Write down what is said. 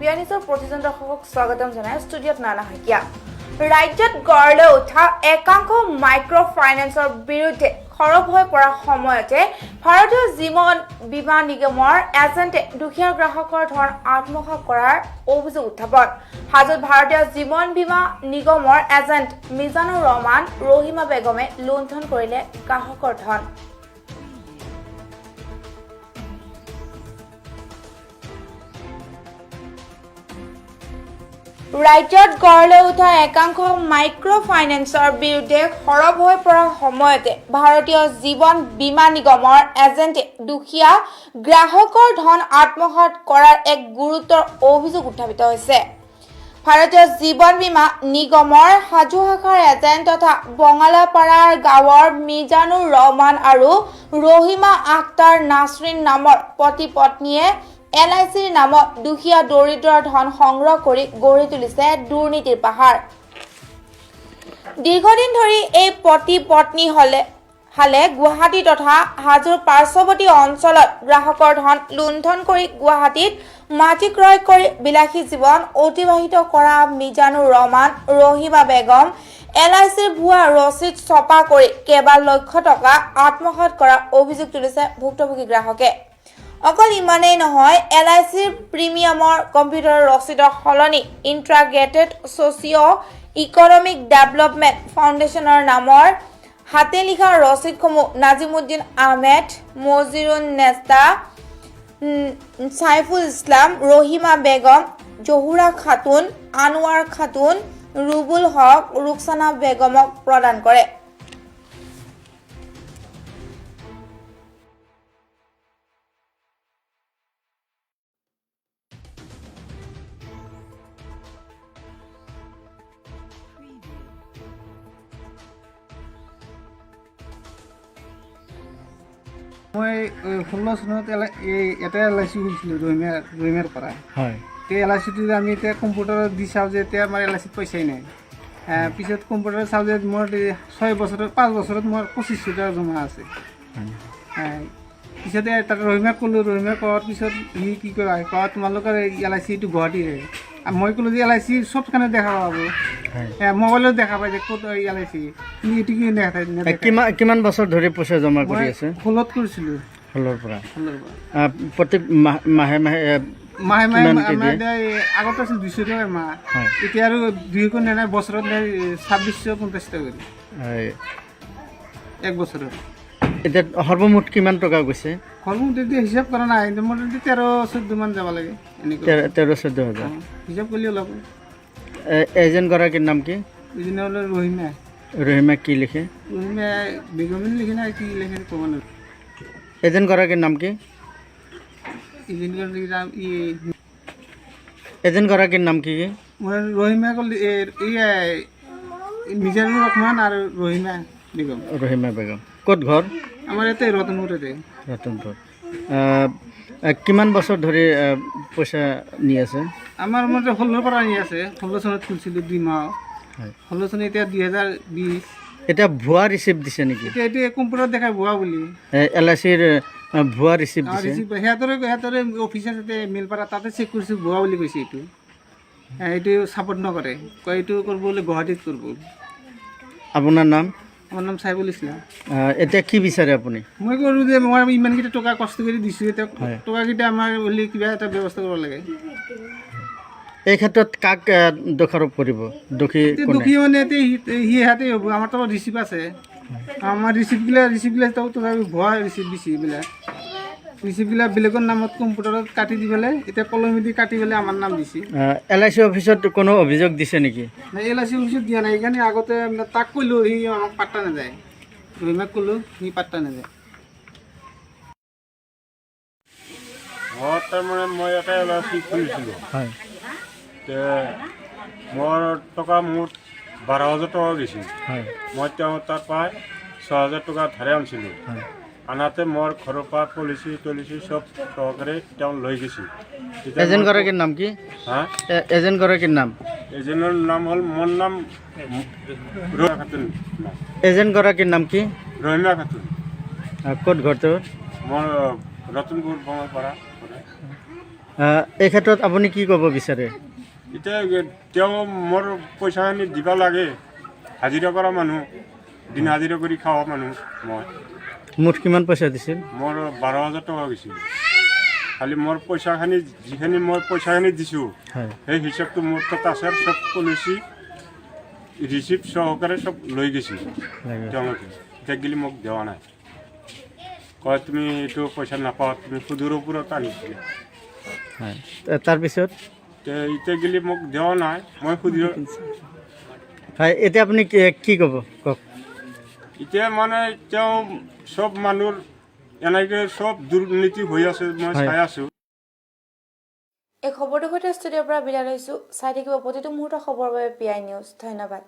বিয়ানিছৰ প্ৰতিজন দৰ্শকক স্বাগতম জনাই ষ্টুডিঅ'ত নানা শইকীয়া। ৰাজ্যত গঢ় লৈ উঠা একাংশ মাইক্ৰ ফাইনেন্সৰ বিৰুদ্ধে সৰব হৈ পৰা সময়তে ভাৰতীয় জীৱন বীমা নিগমৰ এজেণ্টে দুখীয়া গ্ৰাহকৰ ধন আত্মসাৎ কৰাৰ অভিযোগ উত্থাপন। হাজোত ভাৰতীয় জীৱন বীমা নিগমৰ এজেণ্ট মিজানুৰ ৰহমান ৰহিমা বেগমে লুণ্ঠন কৰিলে গ্ৰাহকৰ ধন। ৰাজ্যত গঢ় লৈ উঠা একাংশ মাইক্ৰ ফাইনেন্সৰ বিৰুদ্ধে সৰব হৈ পৰা সময়তে ভাৰতীয় জীৱন বীমা নিগমৰ এজেণ্টে দুখীয়া গ্ৰাহকৰ ধন আত্মসাৎ কৰাৰ এক গুৰুতৰ অভিযোগ উত্থাপিত হৈছে। ভাৰতীয় জীৱন বীমা নিগমৰ হাজো শাখাৰ এজেণ্ট তথা বঙালাপাৰাৰ গাঁৱৰ মিজানুৰ ৰহমান আৰু ৰহিমা আখতাৰ নাছৰিন নামৰ পতি পত্নীয়ে LICৰ নামত দুখীয়া দৰিদ্ৰৰ ধন সংগ্ৰহ কৰি গঢ়ি তুলিছে দুৰ্নীতিৰ পাহাৰ। দীৰ্ঘদিন ধৰি এই পতি পত্নী হালে গুৱাহাটী তথা হাজোৰ পাৰ্শ্বৱৰ্তী অঞ্চলত গ্ৰাহকৰ ধন লুণ্ঠন কৰি গুৱাহাটীত মাটি ক্ৰয় কৰি বিলাসী জীৱন অতিবাহিত কৰা মিজানুৰ ৰহমান ৰহিমা বেগম LICৰ ভুৱা ৰচিদ ছপা কৰি কেইবা লক্ষ টকা আত্মসাৎ কৰা অভিযোগ তুলিছে ভুক্তভোগী গ্ৰাহকে। অকল ইমানেই নহয়, LICৰ প্ৰিমিয়ামৰ কম্পিউটাৰ ৰচিদৰ সলনি ইণ্টিগ্ৰেটেড ছ'চিঅ' ইকনমিক ডেভেলপমেণ্ট ফাউণ্ডেশ্যনৰ নামৰ হাতে লিখা ৰচিদসমূহ নাজিমুদ্দিন আহমেদ, মজিৰুন নেস্তা, সাইফুল ইছলাম, ৰহিমা বেগম, জহুৰা খাতুন, আনোৱাৰ খাতুন, ৰুবুল হক, ৰুকসানা বেগমক প্ৰদান কৰে। মই 16 চনত এটা LIC খুলিছিলোঁ ৰহিমাৰ পৰা। হয়, সেই LICটো আমি এতিয়া কম্পিউটাৰত দি চাওঁ যে এতিয়া আমাৰ LICত পইচাই নাই। পিছত কম্পিউটাৰত চাওঁ যে মোৰ 5 বছৰত মোৰ 2500 টকা জমা আছে। পিছতে তাত ৰহিমাক ক'লোঁ, ৰহিমাক কোৱাৰ পিছত সি কি কয় তোমালোকৰ LIC এইটো গুৱাহাটীৰে। মই ক'লোঁ যে LIC চবখানে দেখা পাব, মোবাইলত দেখা পাই যে ক'ত LIC, কিন্তু এইটো কি কিমান বছৰ ধৰি পইচা জমা কৰি আছে? 16ত কৰিছিলোঁ। 16ৰ পৰা প্ৰত্যেক মাহে আগতে আছিল 200 টকা মাহ, এতিয়া আৰু 2 গুণ নাই, বছৰত নাই 2650 টকা কৰি এক বছৰত। এতিয়া সৰ্বমুঠ কিমান টকা গৈছে? সৰ্বমুঠ এতিয়া হিচাপ কৰা নাই, মোটামুটি 13-14 মান যাব লাগে। এনেকৈ 13-14 হাজাৰ হিচাপ কৰিলে ওলাব। এজেণ্টগৰাকীৰ নাম কি? এইজনে হ'লে ৰহিমা। ৰহিমা কি লিখে? ৰহিমা বেগমে লিখে নাই, কি লিখে ক'ব নোৱাৰোঁ। এজেণ্টগৰাকীৰ নাম কি? এজেণ্টগৰাকীৰ নাম কি? মই ৰহিমা মিজানুৰ ৰহমান আৰু ৰহিমা বেগম। ৰহিমা বেগম ক'ত ঘৰ? আমাৰ ইয়াতে ৰতনপুৰতে। ৰতনপুৰ। কিমান বছৰ ধৰি পইচা নি আছে? আমাৰ মতে 16ৰ পৰা আনি আছে। 16 চনত খুলিছিলোঁ 2 মাহ। 16 চনত এতিয়া 2020। এতিয়া ভুৱা ৰিচিপ্ট দিছে নেকি? এতিয়া এইটো কম্পিউটাৰত দেখাই ভুৱা বুলি। LICৰ ভুৱা ৰিচিপ্ট দিছে। সিহঁতৰে অফিচাৰ তাতে মেলপাৰা তাতে চেক কৰিছোঁ, ভুৱা বুলি কৈছে। এইটো ছাপোৰ্ট নকৰে, কয় এইটো কৰিব বোলে গুৱাহাটীত কৰিব। আপোনাৰ নাম? আমাৰ নাম সাইফুল ইসলাম। এতিয়া কি বিচাৰে আপুনি? মই কৰোঁ যে মই ইমানকেইটা টকা কষ্ট কৰি দিছোঁ, এতিয়া টকাকেইটা আমাৰ বুলি কিবা এটা ব্যৱস্থা কৰিব লাগে। এই ক্ষেত্ৰত কাক দোষাৰোপ কৰিব? দোষী মানে সিহঁতে হ'ব। আমাৰ তো ৰিচিপ্ট আছে, আমাৰ ৰিচিপ্টবিলাক তথাপি ভুৱা ৰিচিপ্ট দিছে। ৰিচিপ্টবিলাক বেলেগৰ নামত কম্পিউটাৰত কাটি দি পেলাই, এতিয়া কলমে দি কাটি পেলাই আমাৰ নাম দিছে। LIC অফিচত কোনো অভিযোগ দিছে নেকি? LIC অফিচত দিয়া নাই, সেইকাৰণে আগতে তাক ক'লোঁ, সি আমাক পাত্তা নাযায়। ৰহিমাক ক'লোঁ, সি পাত্তা নাযায়। তাৰমানে মই এটা LIC খুলিছিলোঁ। হয়, মোৰ টকা মুঠ 12,000 টকা গৈছিল। হয়, মই তেওঁ তাৰ পৰা 6,000 টকা ধাৰে আনিছিলোঁ। আনাতে মোৰ ঘৰৰ পৰা পলিচি চব সহকাৰে তেওঁ লৈ গৈছিল। এজেণ্টগৰাকীৰ নাম কি? এজেণ্টগৰাকীৰ নাম? এজেণ্টৰ নাম হ'ল, মোৰ নাম ৰহিমা খাতুন। এজেণ্টগৰাকীৰ নাম কি? ৰহিমা খাতুন। ক'ত ঘৰ তোৰ? মোৰ ৰতনপুৰ বঙাইপাৰা কৰে। এই ক্ষেত্ৰত আপুনি কি ক'ব বিচাৰে? এতিয়া তেওঁ মোৰ পইচাখিনি দিব লাগে। হাজিৰা কৰা মানুহ, দিন হাজিৰা কৰি খোৱা মানুহ মই। মুঠ কিমান পইচা দিছিল? মোৰ 12,000 টকা গৈছিল। খালি মোৰ পইচাখিনি যিখিনি মই পইচাখিনি দিছোঁ হয়, সেই হিচাপটো মোৰ তাত আছে। চব পলিচি ৰিচিপ্ট সহকাৰে চব লৈ গৈছিল লাগে। তেওঁলোকে। এতিয়া গিলি মোক দিয়া নাই, কয় তুমি এইটো পইচা নাপাওঁ, তুমি সুদৰ ওপৰত আনিছিলা। হয়, তাৰপিছত এতিয়া গিলি মোক দিয়া নাই, মই সুদৰ। হয়, এতিয়া আপুনি কি ক'ব কওক? এতিয়া মানে তেওঁ চব মানুহৰ এনেকৈ চব দুৰ্নীতি হৈ আছে, মই হয়। চাই আছোঁ। এই খবৰটোৰ সৈতে ষ্টুডিঅ'ৰ পৰা বিদায় লৈছোঁ। চাই থাকিব প্ৰতিটো মুহূৰ্তৰ খবৰৰ বাবে PI নিউজ। ধন্যবাদ।